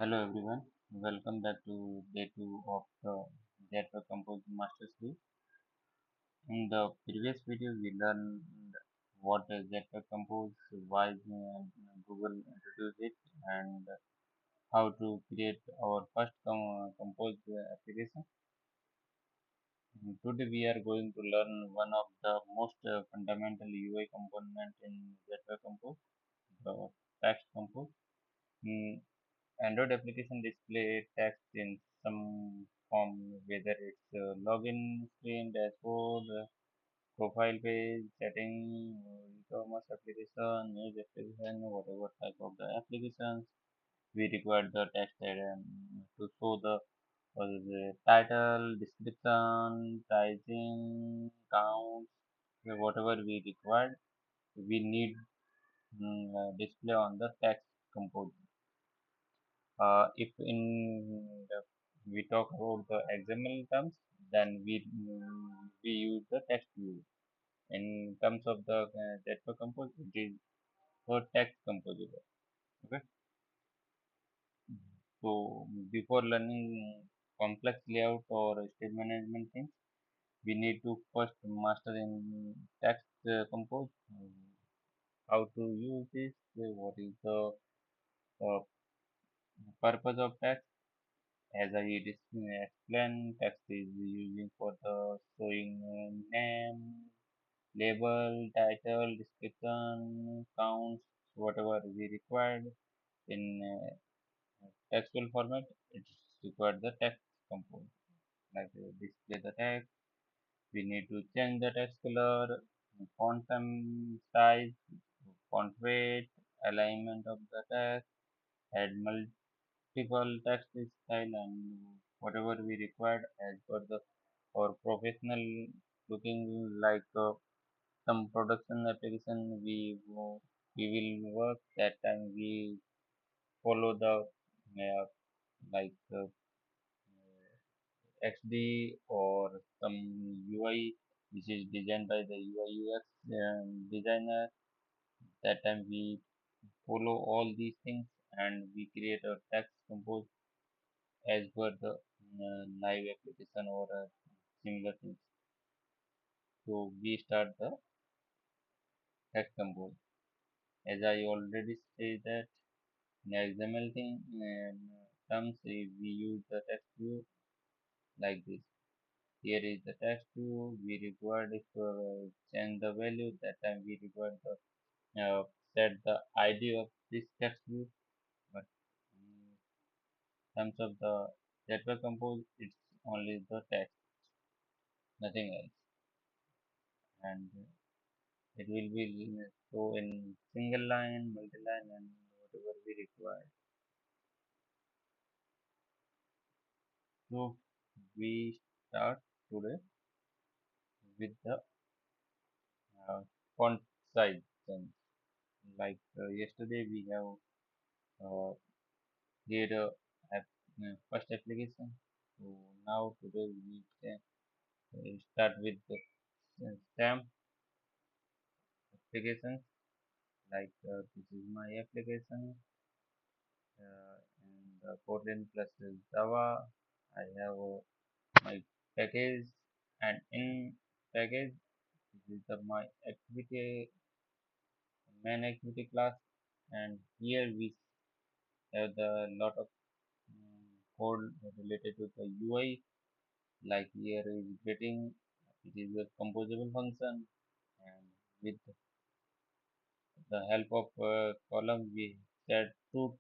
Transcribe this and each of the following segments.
Hello everyone, welcome back to day 2 of the Jetpack Compose Master Series. In the previous video, we learned what is Jetpack Compose, why Google introduced it, and how to create our first Compose application. Today, we are going to learn one of the most fundamental UI component in Jetpack Compose, the Text Compose. Mm, Android application display text in some form, whether it's a login screen, dashboard, profile page, setting, e-commerce application, news application, whatever type of the applications. We require the text to show the title, description, pricing, counts, whatever we require. We need display on the text component. If we talk about the XML terms, then we use the text view. In terms of the Jetpack Compose, it is for text composable. Okay. So before learning complex layout or state management things, we need to first master in text compose. How to use this? What is the uh, purpose of text? As I explained, text is using for the showing name, label, title, description, counts, whatever we required in textual format. It's required the text component. Like display the text, we need to change the text color, font size, font weight, alignment of the text, add multiple text style and whatever we required as per the or professional looking like some production application we will work that time we follow the like XD or some UI which is designed by the UI UX designer. That time we follow all these things and we create a text compose as per the live application or similar things. So we start the text compose. As I already said that in XML thing and terms we use the text view like this. Here is the text view. We required if change the value that time we required the set the ID of this text view. But in terms of the Jetpack Compose, it's only the text, nothing else, and it will be so in single line, multi-line, and whatever we require. So we start today with the font size change. Like yesterday, we have created a first application. So now today we can start with the stamp applications. Like this is my application and Kotlin plus Java. I have my package and in package this is my activity main activity class and here we have the lot of code related to the UI like here is getting it is a composable function and with the help of column we set two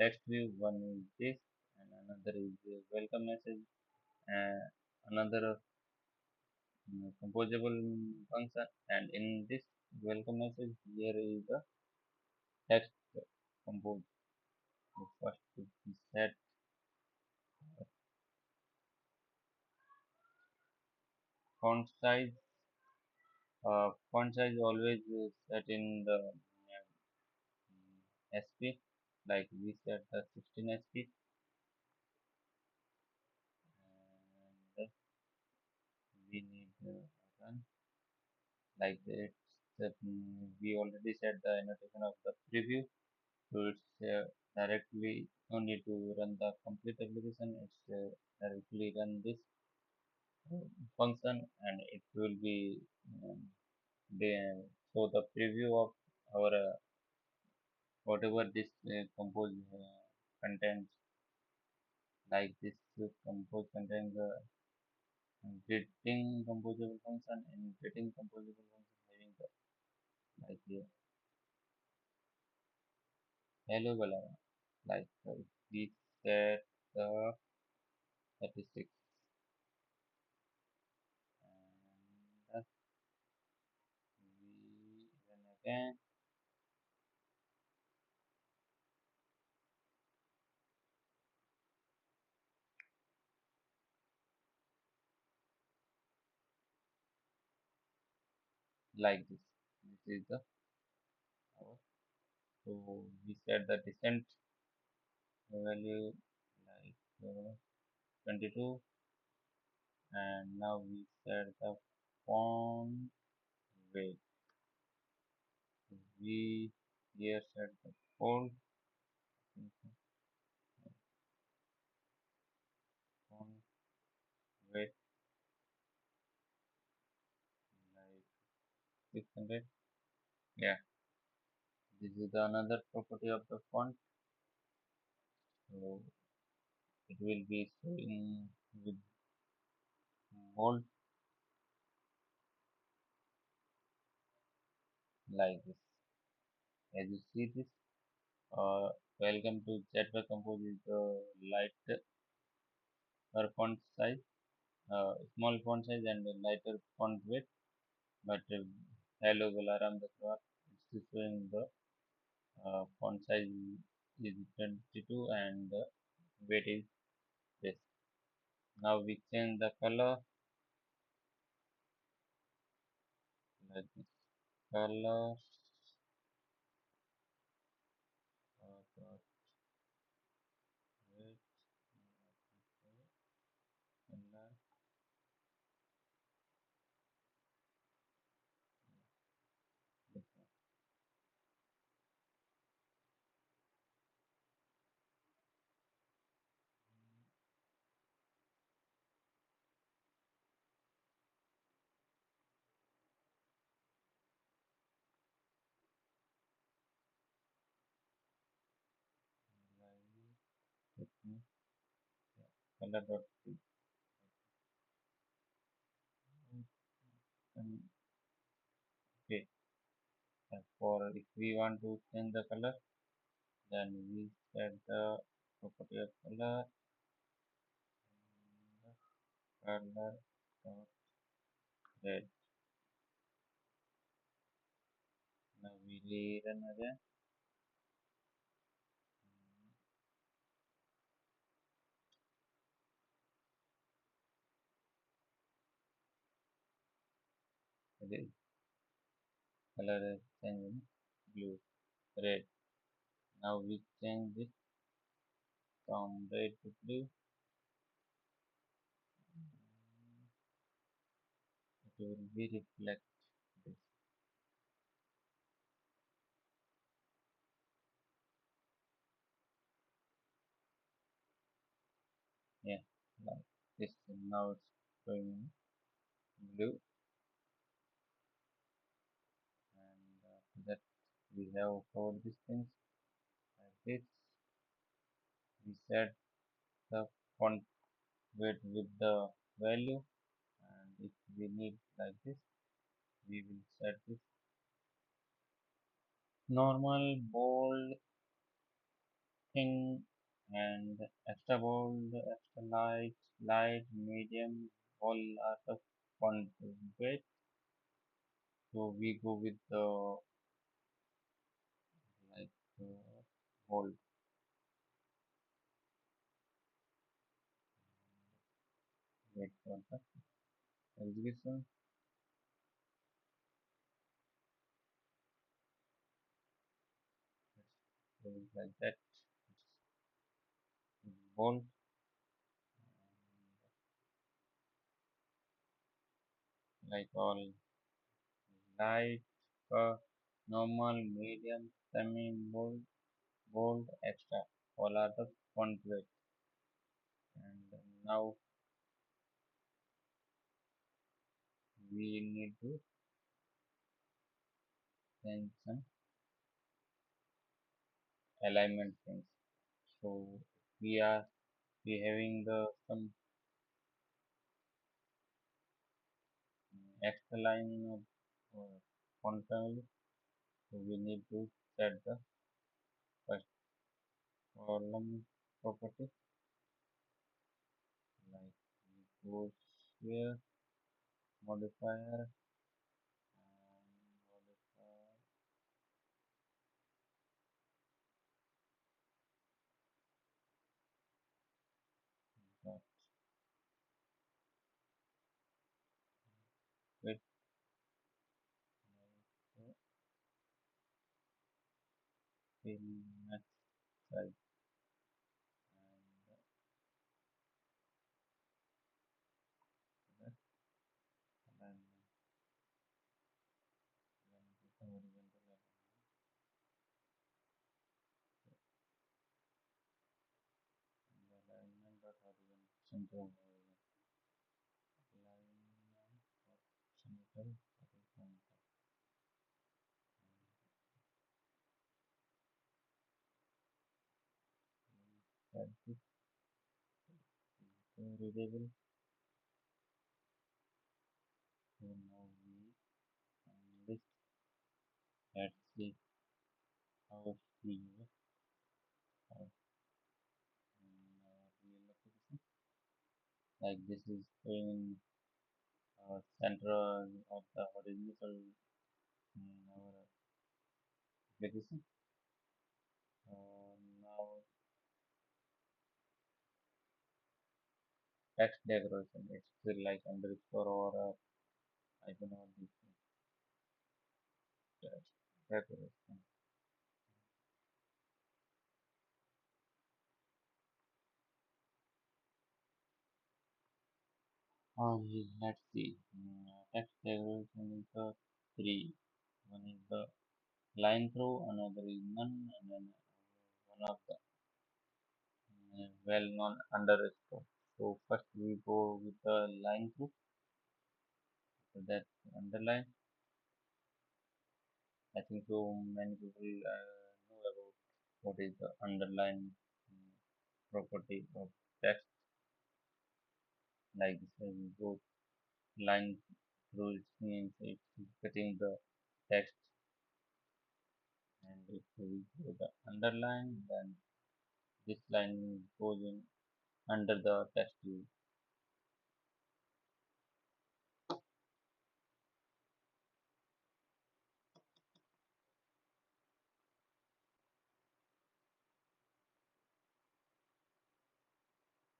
text view. One is this and another is welcome message and another composable function and in this welcome message here is the text compose. So first we set font size. Font size always set in the SP like we set the 16 SP and we need run like that we already set the annotation of the preview so it's directly, no need to run the complete application. It's directly run this function, and it will be um, show the preview of our whatever this compose contains. Like this compose contains the getting composable function, and getting composable function having the like here hello color, like if we set the 36 and we run again like this. This is the our. So we set the descent value like 22, and now we set the font weight. We here set the font weight like 600. Yeah, this is the another property of the font. So it will be showing with bold like this. As you see this, welcome to Jetpack Compose is the lighter font size, small font size and a lighter font width. But hello Galaram the class it's showing the font size is 22 and the weight is this. Now we change the color like this. Color dot weight color this one. Let me color dot fill. Okay. For if we want to change the color, then we set the property of color, color dot red. Now we rerun again. The color is changing blue, red. Now we change this from red to blue. It will be reflect this. Yeah, like this. Now it's showing blue, and after that we have covered these things like this. We set the font weight with the value, and if we need like this, we will set this normal bold thing and extra bold, extra light, medium, all are the font weight. So we go with the like bold. Wait for the execution. Let's go like that. It's bold, like all light, normal, medium, semi bold, bold, extra. All are the font weight. And now we need to change some alignment things. So we having the some extra line of font family. So we need to set the first column property like we go here modifier and modify dot with fill next size and that alignment horizontal alignment dot horizontal center alignment dot center horizontal that is readable. So now we this let's see how we use our real application. Like this is in center of the horizontal our application. Now text decoration. It's still like underscore or I don't know this text decoration. Let's see. Text decoration is the three. One is the line through, another is none, and then one of the well-known underscore. So first we go with the line through. So that's underline. I think so many people know about what is the underline property of text. Like this, we go line through it means it's cutting the text, and if we go the underline, then this line goes in under the text view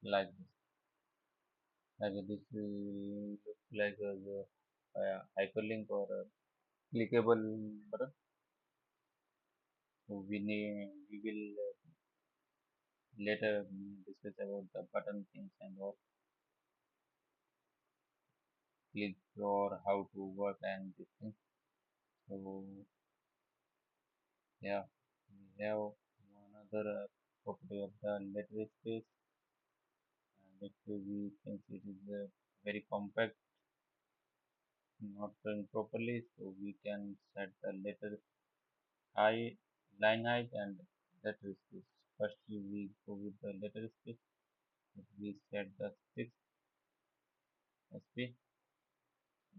like this. Like this will look like the hyperlink or a clickable button. So we will later discuss about the button things and what click or how to work and this thing. So yeah, we have one other property of the letter space, and if we think it is very compact, not showing properly, so we can set the letter height, line height, and letter space. First, we go with the letter space. If we set the 6 sp,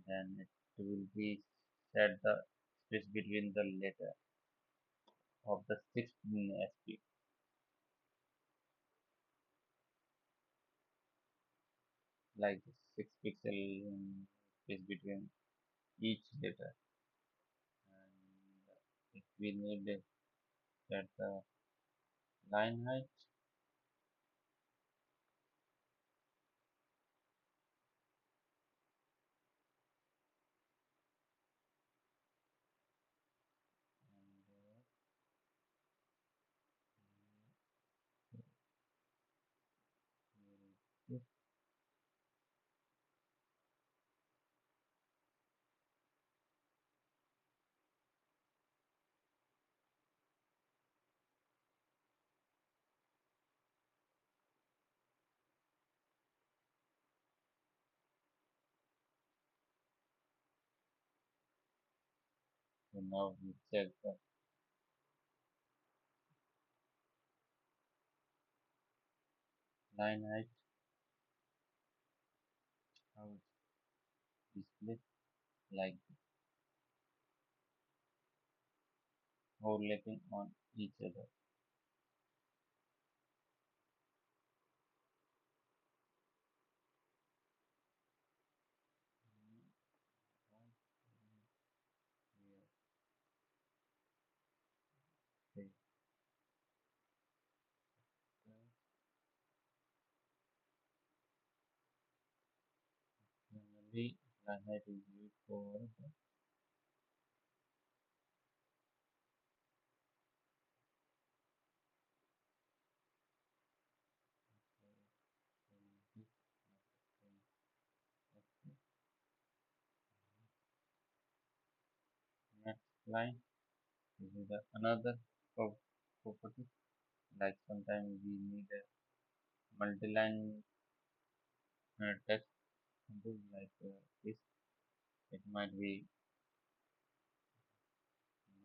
then it will be set the space between the letter of the 6 sp, like 6 pixel space between each letter. And if we need to set the line height, and we So now we check the line height, how it's displayed, like overlapping on each other. Okay, generally, line height is used for the next line. This is the another property. Like sometimes we need a multi-line text compose like this. It might be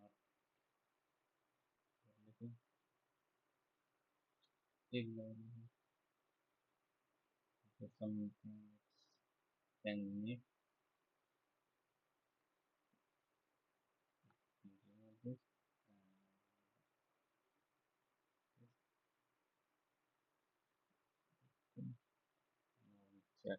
not anything big line, so something can need remove this and this thing. Now we check.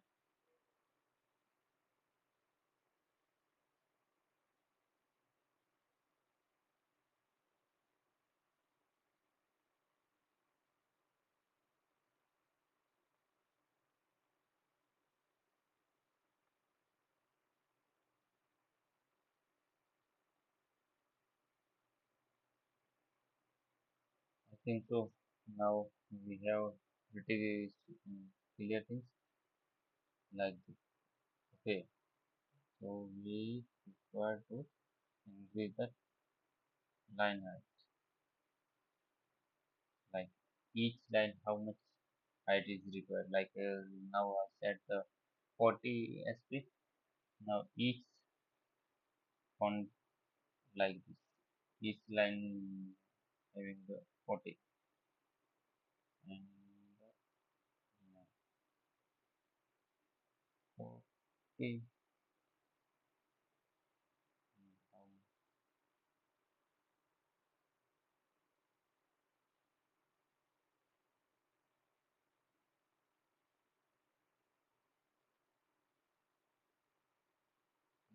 I think so. Now we have pretty clear things like this. Okay, so we require to increase the line height. Like each line, how much height is required. Like now I set the 40 sp. Now each font like this. Each line having the 40 and uh, 40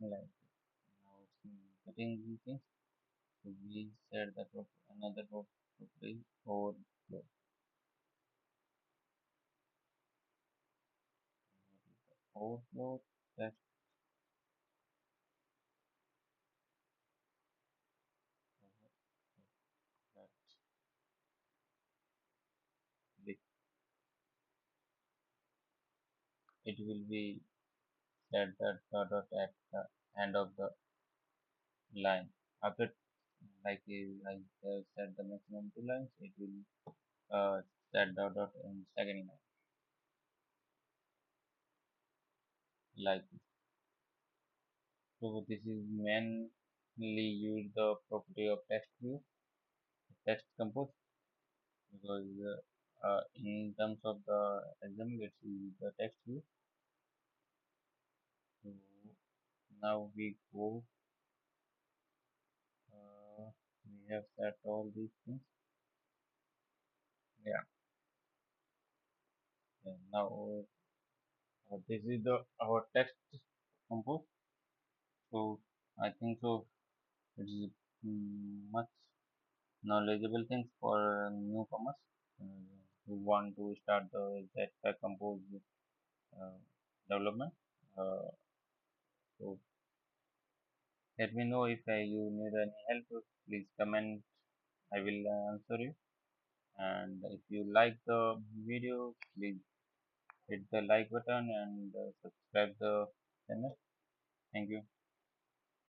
how like this. Now cutting these things. So we set the another property overflow. Overflow text that it will be set the dot at the end of the line. After like I have set the maximum two lines, it will set dot in second line like this. So this is mainly use the property of text view, text compose because in terms of the example it's the text view. So now we go, we have set all these things. Yeah, yeah. Now this is the our text compose. So I think so. It is much knowledgeable things for newcomers who want to start the Jetpack Compose uh, development. Uh, so let me know if you need any help. Please comment. I will answer you. And if you like the video, please hit the like button and subscribe the channel. Thank you.